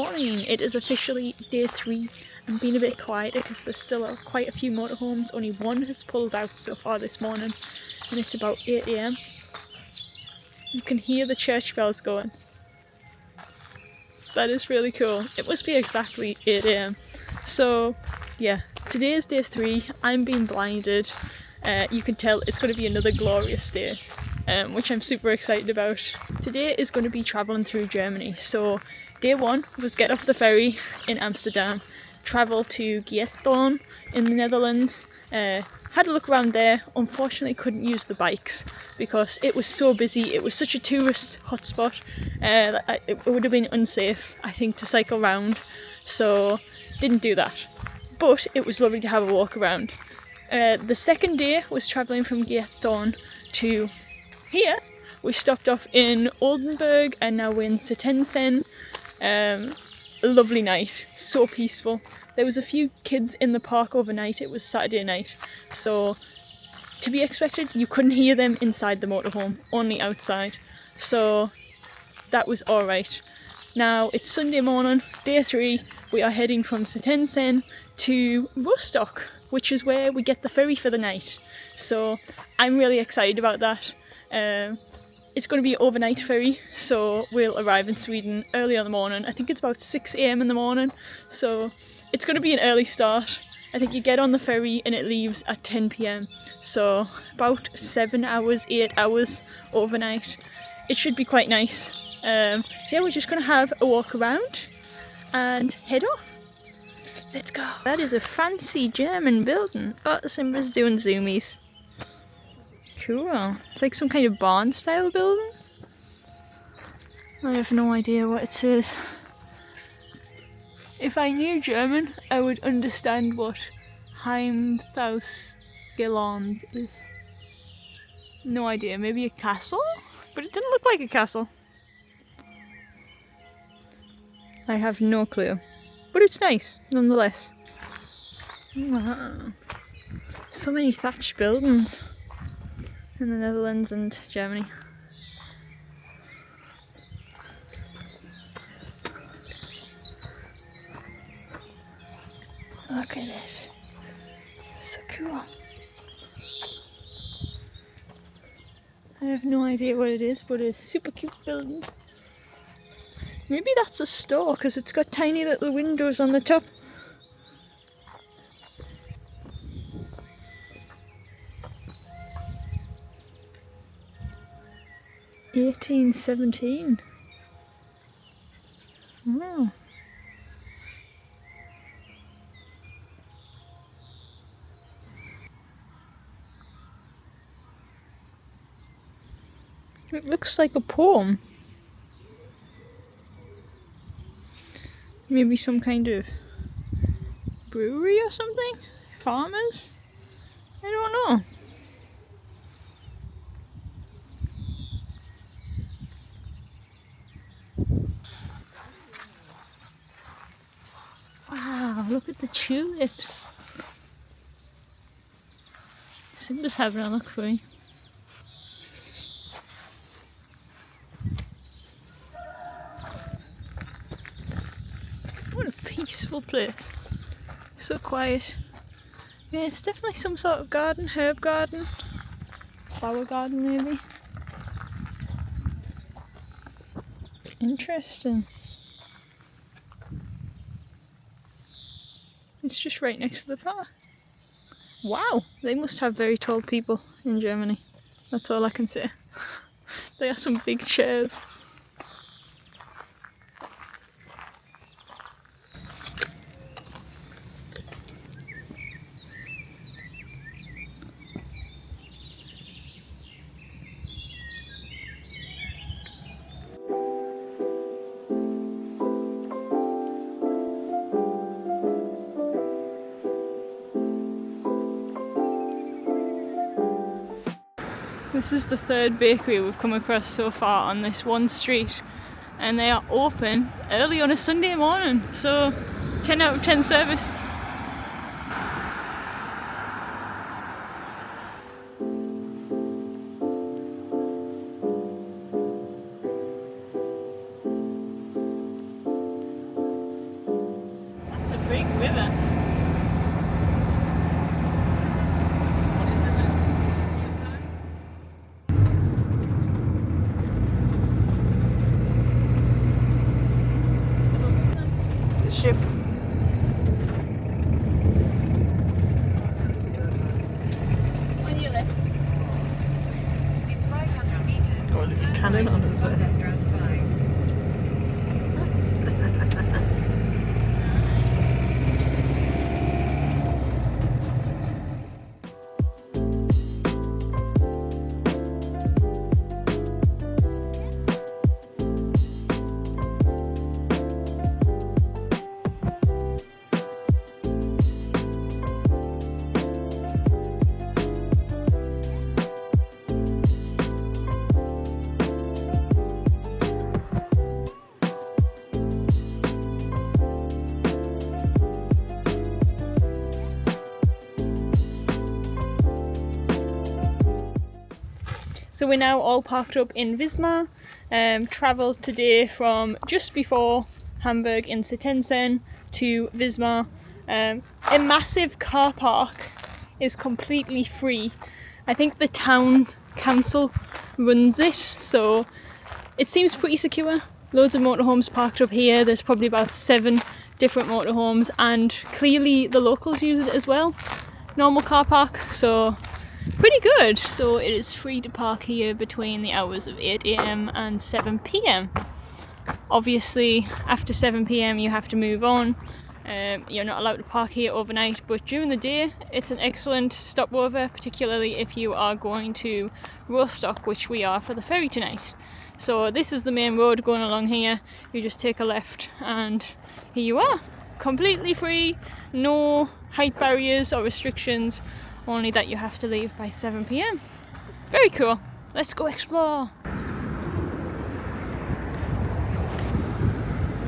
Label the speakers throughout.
Speaker 1: morning. It is officially day 3. I'm being a bit quieter because there's still quite a few motorhomes. Only one has pulled out so far this morning, and it's about 8 AM. You can hear the church bells going. That is really cool. It must be exactly 8 AM. So yeah, today is day 3. I'm being blinded. You can tell it's going to be another glorious day, which I'm super excited about. Today is going to be travelling through Germany. So day 1 was get off the ferry in Amsterdam, travel to Giethoorn in the Netherlands, had a look around there. Unfortunately couldn't use the bikes because it was so busy. It was such a tourist hotspot. It would have been unsafe, I think, to cycle around, so didn't do that. But it was lovely to have a walk around. The second day was travelling from Giethoorn to here. We stopped off in Oldenburg and now we're in Sittensen. A lovely night, so peaceful. There was a few kids in the park overnight. It was Saturday night, so to be expected. You couldn't hear them inside the motorhome, only outside, so that was alright. Now it's Sunday morning, day 3. We are heading from Sittensen to Rostock, which is where we get the ferry for the night. So I'm really excited about that. It's going to be an overnight ferry, so we'll arrive in Sweden early in the morning. I think it's about 6 AM in the morning, so it's going to be an early start. I think you get on the ferry and it leaves at 10 PM, so about 7 hours, 8 hours overnight. It should be quite nice. So yeah, we're just going to have a walk around and head off. Let's go. That is a fancy German building. Oh, Simba's doing zoomies. Cool. It's like some kind of barn style building. I have no idea what it says. If I knew German, I would understand what Heimthausgeland is. No idea. Maybe a castle? But it didn't look like a castle. I have no clue. But it's nice, nonetheless. Wow. So many thatched buildings in the Netherlands and Germany. Look at it. So cool. I have no idea what it is, but it's super cute buildings. Maybe that's a store because it's got tiny little windows on the top. (1817). Oh. It looks like a poem. Maybe some kind of brewery or something? Farmers? I don't know. Wow, look at the tulips. Simba's having a look for me. What a peaceful place. So quiet. Yeah, it's definitely some sort of garden, herb garden, flower garden maybe. Interesting. It's just right next to the park. Wow, they must have very tall people in Germany. That's all I can say. They are some big chairs. This is the third bakery we've come across so far on this one street, and they are open early on a Sunday morning, so 10 out of 10 service. it. So we're now all parked up in Wismar. Travelled today from just before Hamburg in Sittensen to Wismar. A massive car park is completely free. I think the town council runs it, so it seems pretty secure. Loads of motorhomes parked up here. There's probably about 7 different motorhomes, and clearly the locals use it as well. Normal car park, so pretty good. So it is free to park here between the hours of 8 AM and 7 PM. Obviously after 7 PM you have to move on. You're not allowed to park here overnight, but during the day it's an excellent stopover, particularly if you are going to Rostock, which we are for the ferry tonight. So this is the main road going along here. You just take a left and here you are. Completely free, no height barriers or restrictions, only that you have to leave by 7 PM. Very cool. Let's go explore.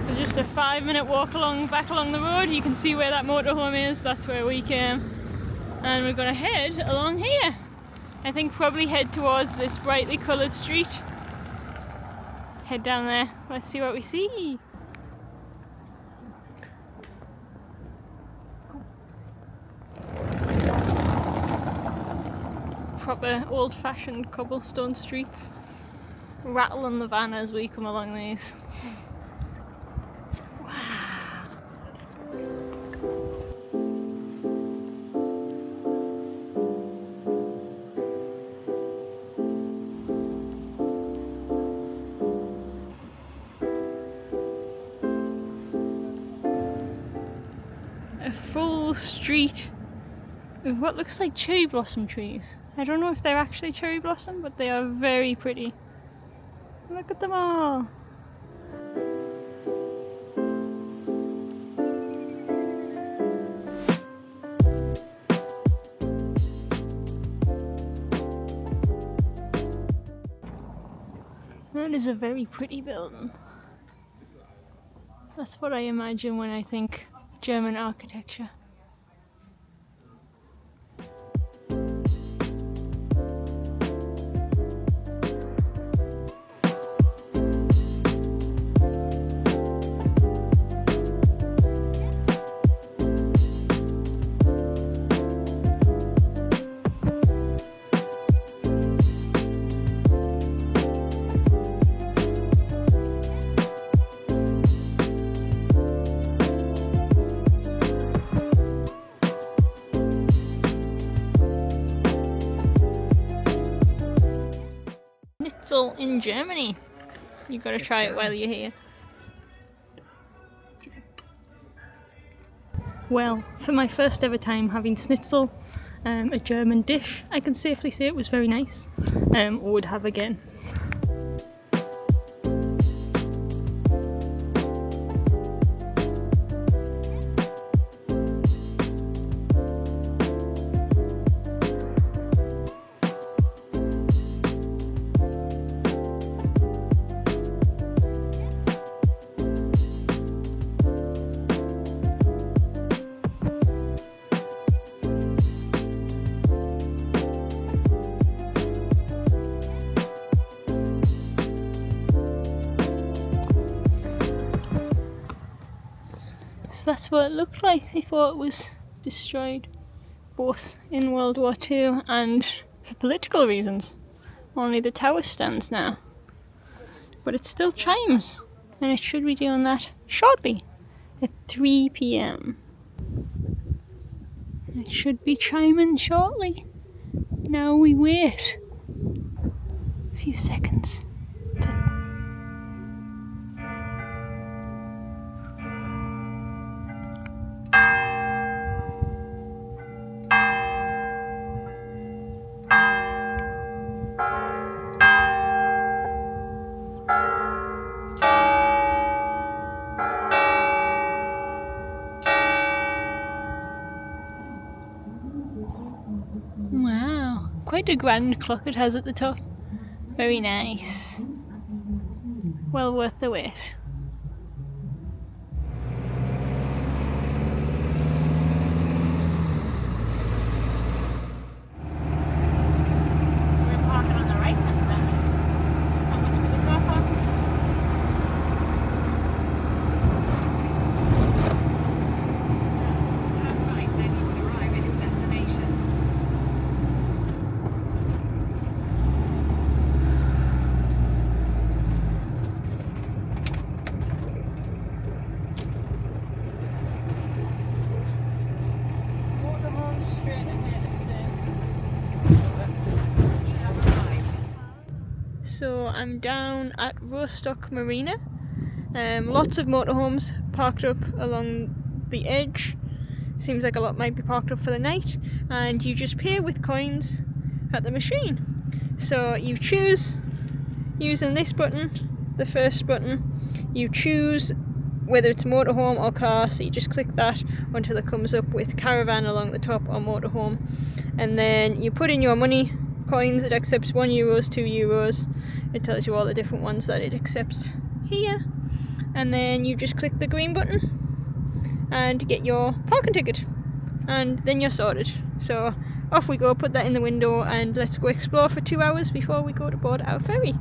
Speaker 1: So just a 5-minute walk back along the road. You can see where that motorhome is. That's where we came. And we're going to head along here. I think probably head towards this brightly coloured street. Head down there. Let's see what we see. Proper old-fashioned cobblestone streets. Rattle on the van as we come along these. Wow. A full street with what looks like cherry blossom trees. I don't know if they're actually cherry blossom, but they are very pretty. Look at them all! That is a very pretty building. That's what I imagine when I think German architecture. In Germany. You've got to try it while you're here. Well, for my first ever time having schnitzel, a German dish, I can safely say it was very nice. Would have again. That's what it looked like before it was destroyed, both in World War II and for political reasons. Only the tower stands now, but it still chimes, and it should be doing that shortly at 3 PM. It should be chiming shortly. Now we wait a few seconds to Wow, quite a grand clock it has at the top. Very nice. Well worth the wait. So I'm down at Rostock Marina. Lots of motorhomes parked up along the edge. Seems like a lot might be parked up for the night, and you just pay with coins at the machine. So you choose, using this button, the first button, you choose whether it's motorhome or car, so you just click that until it comes up with caravan along the top or motorhome, and then you put in your money, coins. It accepts €1, €2. It tells you all the different ones that it accepts here, and then you just click the green button and get your parking ticket, and then you're sorted. So off we go, put that in the window, and let's go explore for 2 hours before we go to board our ferry.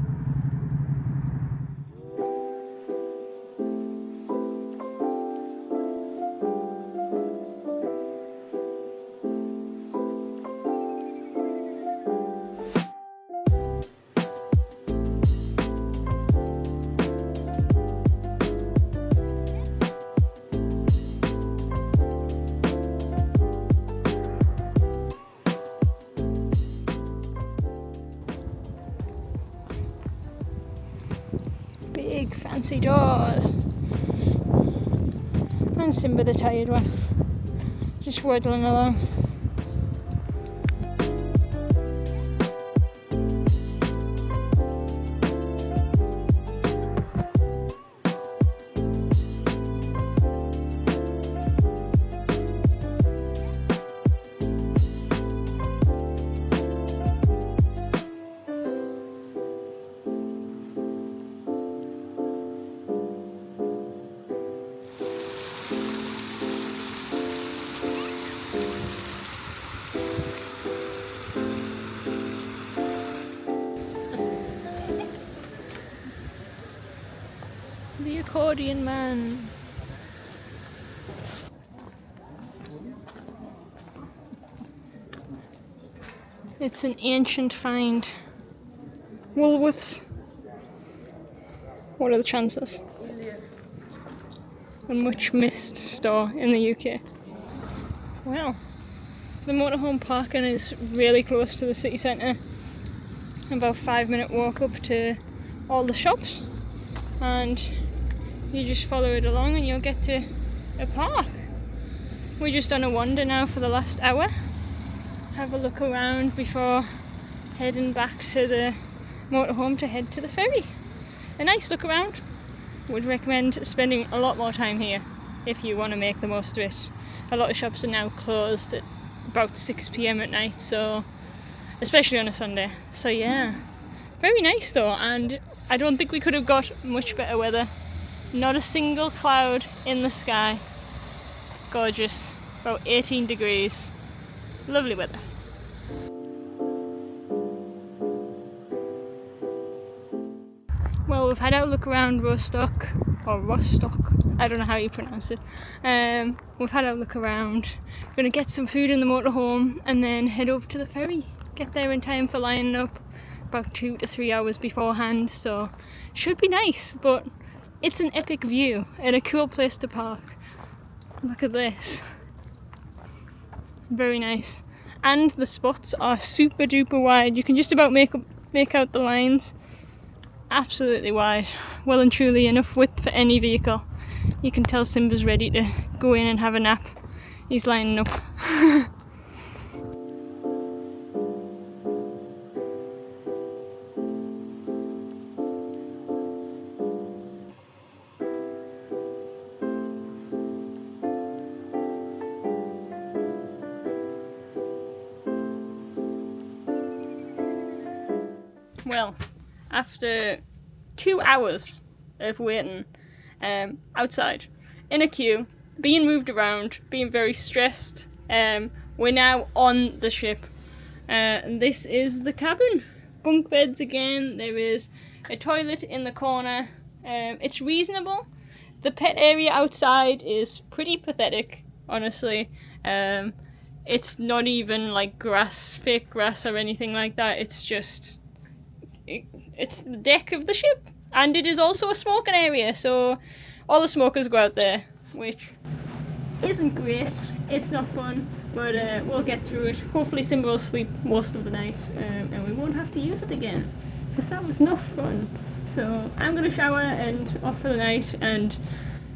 Speaker 1: Big fancy doors. And Simba the tired one, just waddling along. The accordion man. It's an ancient find. Woolworths. What are the chances? A much missed store in the UK. Well, the motorhome parking is really close to the city centre. About 5-minute walk up to all the shops, and you just follow it along and you'll get to a park. We're just on a wander now for the last hour. Have a look around before heading back to the motorhome to head to the ferry. A nice look around. Would recommend spending a lot more time here if you want to make the most of it. A lot of shops are now closed at about 6 PM at night, so especially on a Sunday. So yeah, very nice though, and I don't think we could have got much better weather. Not a single cloud in the sky. Gorgeous. About 18 degrees. Lovely weather. Well, we've had our look around Rostock, I don't know how you pronounce it. We've had our look around. We're going to get some food in the motorhome and then head over to the ferry. Get there in time for lining up about 2 to 3 hours beforehand, so should be nice, but it's an epic view and a cool place to park. Look at this. Very nice. And the spots are super duper wide. You can just about make out the lines. Absolutely wide. Well and truly enough width for any vehicle. You can tell Simba's ready to go in and have a nap. He's lining up.
Speaker 2: Well, after 2 hours of waiting outside in a queue, being moved around, being very stressed, we're now on the ship. And this is the cabin. Bunk beds again. There is a toilet in the corner. It's reasonable. The pet area outside is pretty pathetic, honestly. It's not even like grass, fake grass or anything like that. It's just... it's the deck of the ship. And it is also a smoking area, so all the smokers go out there, which isn't great. It's not fun, but we'll get through it. Hopefully Simba will sleep most of the night, and we won't have to use it again, because that was not fun. So I'm going to shower and off for the night and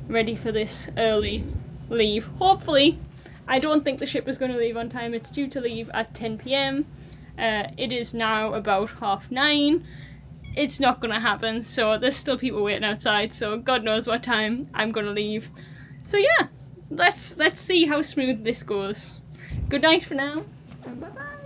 Speaker 2: ready for this early leave. Hopefully. I don't think the ship is going to leave on time. It's due to leave at 10 p.m. It is now about 9:30. It's not going to happen, so there's still people waiting outside, so God knows what time I'm going to leave. So yeah, let's see how smooth this goes. Good night for now, and bye-bye.